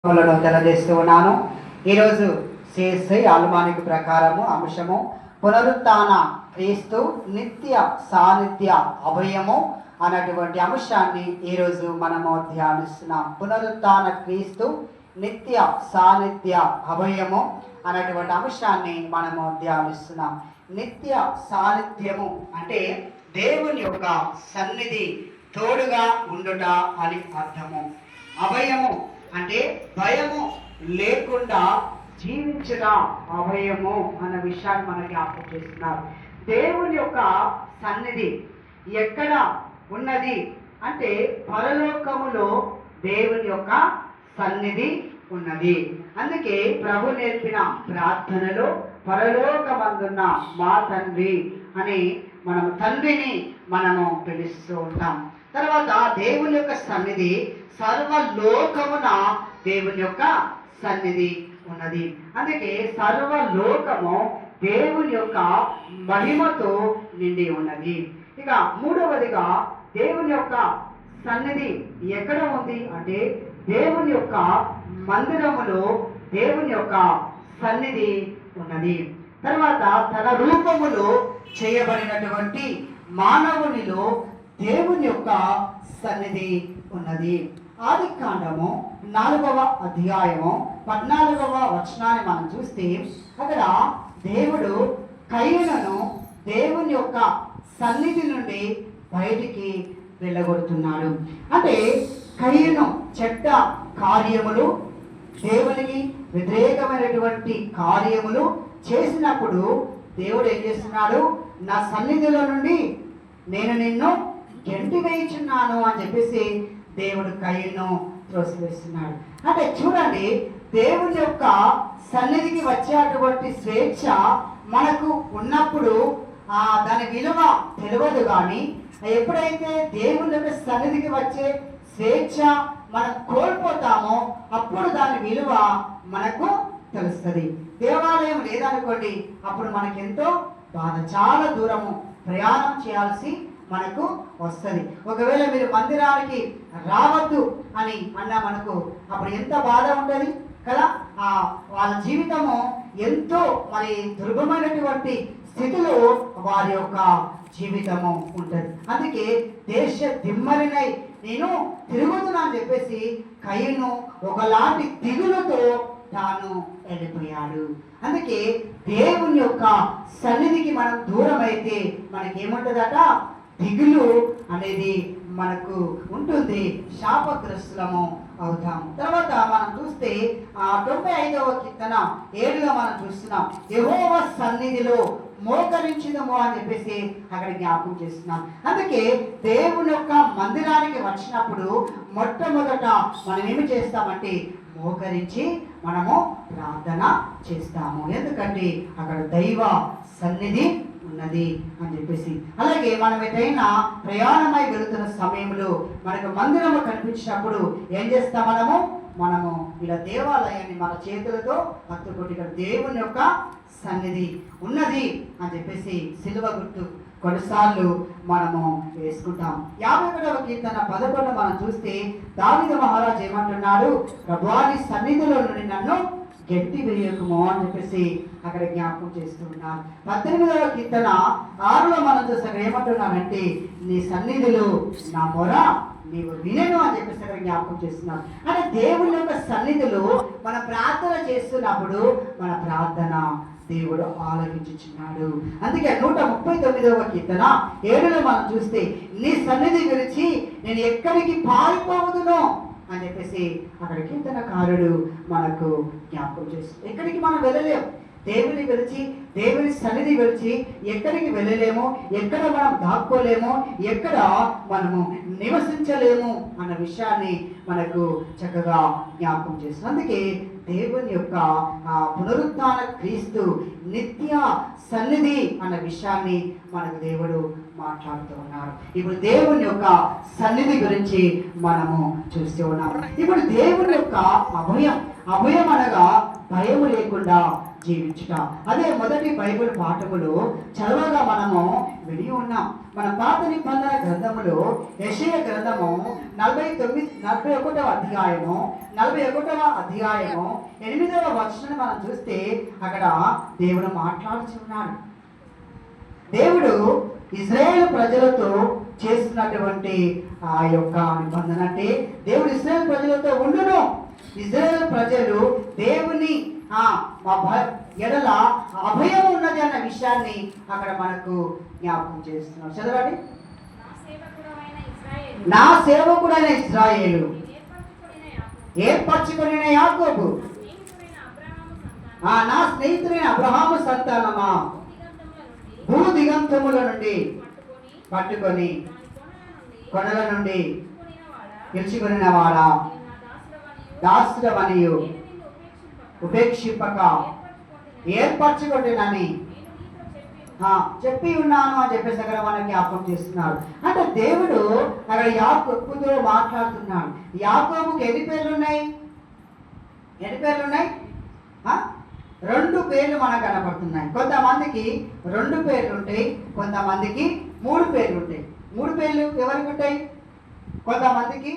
తెలియజేస్తూ ఉన్నాను. ఈరోజు సిఎస్ఐ ఆల్మానిక ప్రకారము అంశము పునరుత్థాన క్రీస్తు నిత్య సాన్నిధ్య అభయము అన్నటువంటి అంశాన్ని ఈరోజు మనము ధ్యానిస్తున్నాం. పునరుత్థాన క్రీస్తు నిత్య సాన్నిధ్య అభయము అన్నటువంటి అంశాన్ని మనము ధ్యానిస్తున్నాం. నిత్య సాన్నిధ్యము అంటే దేవుని యొక్క సన్నిధి తోడుగా ఉండుట అని అర్థము. అభయము అంటే భయము లేకుండా జీవించట అభయము అన్న విషయాన్ని మనకి జ్ఞాపకం చేస్తున్నారు. దేవుని యొక్క సన్నిధి ఎక్కడ ఉన్నది అంటే పరలోకములో దేవుని యొక్క సన్నిధి ఉన్నది. అందుకే ప్రభు నేర్పిన ప్రార్థనలో పరలోకమందున్న మా తండ్రి అని మనము తండ్రిని మనము పిలుస్తూ ఉంటాం. తర్వాత దేవుని యొక్క సన్నిధి సర్వలోకమున దేవుని యొక్క సన్నిధి ఉన్నది. అందుకే సర్వలోకము దేవుని యొక్క మహిమతో నిండి ఉన్నది. ఇక మూడవదిగా దేవుని యొక్క సన్నిధి ఎక్కడ ఉంది అంటే దేవుని యొక్క మందిరములో దేవుని యొక్క సన్నిధి ఉన్నది. తర్వాత తన రూపములో చేయబడినటువంటి మానవునిలో దేవుని యొక్క సన్నిధి ఉన్నది. ఆదికాండము 4వ అధ్యాయము 14వ వచనాన్ని మనం చూస్తే అక్కడ దేవుడు కయీనును దేవుని యొక్క సన్నిధి నుండి బయటికి వెళ్ళగొడుతున్నాడు. అంటే కయీను చెడ్డ కార్యములు, దేవునికి వ్యతిరేకమైనటువంటి కార్యములు చేసినప్పుడు దేవుడు ఏం చేస్తున్నాడు? నా సన్నిధిలో నుండి నేను నిన్ను గెంటి వేయించున్నాను అని చెప్పేసి దేవుడు కయీనును త్రోసివేస్తున్నాడు. అంటే చూడండి, దేవుని యొక్క సన్నిధికి వచ్చేటువంటి స్వేచ్ఛ మనకు ఉన్నప్పుడు దాని విలువ తెలియదు. కానీ ఎప్పుడైతే దేవుని యొక్క సన్నిధికి వచ్చే స్వేచ్ఛ మనం కోల్పోతామో అప్పుడు దాని విలువ మనకు తెలుస్తుంది. దేవాలయం లేదనుకోండి, అప్పుడు మనకెంతో బాధ, చాలా దూరము ప్రయాణం చేయాల్సి మనకు వస్తుంది. ఒకవేళ మీరు మందిరానికి రావద్దు అని అన్నా మనకు అప్పుడు ఎంత బాధ ఉంటుంది కదా. వాళ్ళ జీవితము ఎంతో మరి దుర్గమైనటువంటి స్థితిలో వారి యొక్క జీవితము ఉంటుంది. అందుకే దేశ దిమ్మరినై నేను తిరుగుతున్నా అని చెప్పేసి కయీను ఒకలాంటి దిగులుతో తాను వెళ్ళిపోయాడు. అందుకే దేవుని యొక్క సన్నిధికి మనం దూరం అయితే మనకేముంటుందట? దిగులు అనేది మనకు ఉంటుంది, శాపగ్రస్తులము అవుతాం. తర్వాత మనం చూస్తే 95వ కీర్తన 7లో మనం చూస్తున్నాం, యెహోవా సన్నిధిలో మోకరించుదము అని చెప్పేసి అక్కడ జ్ఞాపకం చేస్తున్నాం. అందుకే దేవుని యొక్క మందిరానికి వచ్చినప్పుడు మొట్టమొదట మనం ఏమి చేస్తామంటే మోకరించి మనము ప్రార్థన చేస్తాము. ఎందుకంటే అక్కడ దైవ సన్నిధి ఉన్నది అని చెప్పేసి. అలాగే మనం ఏదైనా ప్రయాణమై వెళుతున్న సమయంలో మనకు మందిరము కనిపించినప్పుడు ఏం చేస్తాం? మనము ఇలా దేవాలయాన్ని మన చేతులతో హత్తుకొట్టి ఇక్కడ దేవుని యొక్క సన్నిధి ఉన్నది అని చెప్పేసి సిలువ గుర్తు కొన్నిసార్లు మనము వేసుకుంటాం. 51వ కీర్తన 11 మనం చూస్తే దావీదు మహారాజు ఏమంటున్నాడు? ప్రభువాని సన్నిధిలో నుండి నన్ను గట్టి వేయకుము అని చెప్పేసి అక్కడ జ్ఞాపకం చేస్తూ ఉన్నారు. 18వ కీర్తన 6లో మనం చూసాక ఏమంటున్నానంటే నీ సన్నిధిలో నా మొర నీవు వినను అని చెప్పేసి అక్కడ జ్ఞాపకం చేస్తున్నారు. అంటే దేవుని యొక్క సన్నిధిలో మన ప్రార్థన చేస్తున్నప్పుడు మన ప్రార్థన దేవుడు ఆలకించుచున్నాడు. అందుకే 139వ కీర్తన 7లో మనం చూస్తే నీ సన్నిధి గురించి నేను ఎక్కడికి పారిపోవదునో అని చెప్పేసి అక్కడ కీర్తనకారుడు మనకు జ్ఞాపకం చేస్తుంది. ఎక్కడికి మనం వెళ్ళలేము, దేవుని విడిచి దేవుని సన్నిధి విడిచి ఎక్కడికి వెళ్ళలేము, ఎక్కడ మనం దాక్కోలేము, ఎక్కడ మనము నివసించలేము అన్న విషయాన్ని మనకు చక్కగా జ్ఞాపకం చేస్తుంది. అందుకే దేవుని యొక్క పునరుత్థాన క్రీస్తు నిత్య సన్నిధి అన్న విషయాన్ని మనకు దేవుడు మాట్లాడుతూ ఉన్నారు. ఇప్పుడు దేవుని యొక్క సన్నిధి గురించి మనము చూస్తూ ఉన్నాము. ఇప్పుడు దేవుని యొక్క అభయం అనగా భయము లేకుండా జీవించుట. అదే మొదటి బైబిల్ పాఠములు చదవగా మనము విని ఉన్నాం. మన పాత నిబంధన గ్రంథములో యెషయా గ్రంథము 41వ అధ్యాయము 8వ వచనం మనం చూస్తే అక్కడ దేవుడు మాట్లాడుచున్నాడు. దేవుడు ఇజ్రాయేల్ ప్రజలతో చేస్తున్నటువంటి ఆ యొక్క నిబంధన అంటే దేవుడు ఇజ్రాయేల్ ప్రజలతో ఉండును. ఇజ్రాయేల్ ప్రజలు దేవుని ఎడల అభయం ఉన్నది అన్న విషయాన్ని అక్కడ మనకు జ్ఞాపకం చేస్తున్నారు. చదవండి. నా సేవకుడైన ఇశ్రాయేలు, ఏర్పరచుకొనిన యాకోబు, నా స్నేహితుడైన అబ్రహాము సంతానమా, భూదిగంతముల నుండి పట్టుకొని కొండల నుండి పిలుచుకొనిన వాడా, దాసుడవనియు ఉపేక్షింపక ఏర్పరచుకొనినని చెప్పి ఉన్నాను అని చెప్పేసి అక్కడ మనకి జ్ఞాపకం చేస్తున్నారు. అంటే దేవుడు అక్కడ యాకోబుతో మాట్లాడుతున్నాడు. యాకోబుకి ఎన్ని పేర్లు ఉన్నాయి? 2 పేర్లు మనకు కనపడుతున్నాయి. కొంతమందికి 2 పేర్లు ఉంటాయి, కొంతమందికి 3 పేర్లు ఉంటాయి. 3 పేర్లు ఎవరికి ఉంటాయి? కొంతమందికి